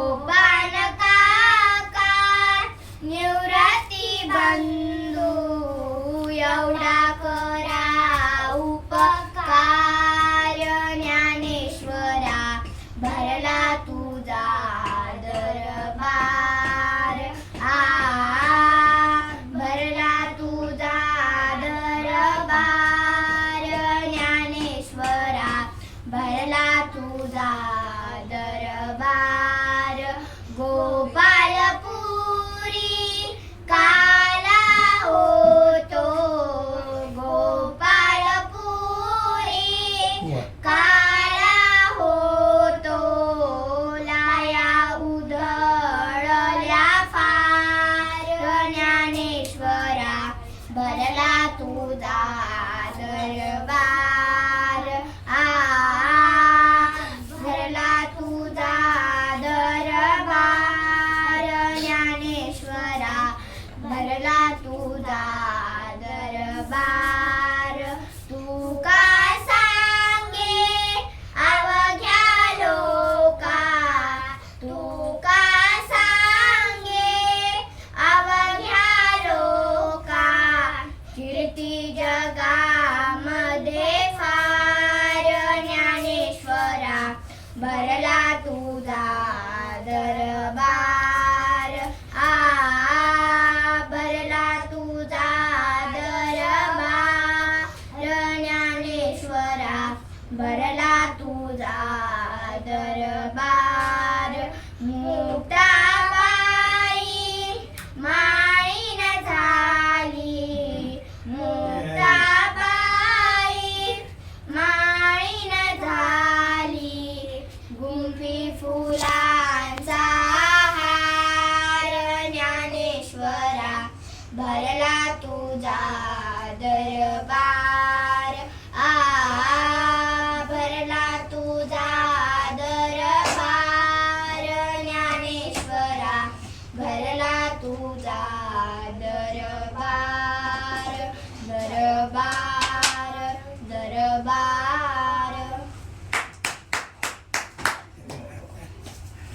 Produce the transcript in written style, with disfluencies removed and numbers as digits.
गोपाल काका निवृत्ती बंधू एवढा करा उपकार ज्ञानेश्वरा भरला तुझा दरबार भरला तुझा दरबार ज्ञानेश्वरा भरला तुझा दरबार गोपालपुरी काला होतो गोपालपुरी काला होतो लाया उधळल्या फार ज्ञानेश्वरा भरला तुझा दरबार भरला तुझा दरबार ज्ञानेश्वरा भरला तुझा दरबार तू का सांगे अवघ्या लोका तू का सांगे अवघ्या लोका कीर्ती जगामध्ये फार ज्ञानेश्वरा भरला तुझा दरबार भरला तुझा दरबार ज्ञानेश्वरा भरला तुझा दरबार मुक्ताबाई माळीन झाली मुक्ताबाई माळीन झाली गुंफी फुलांचा हार ज्ञानेश्वरा भरला तुझा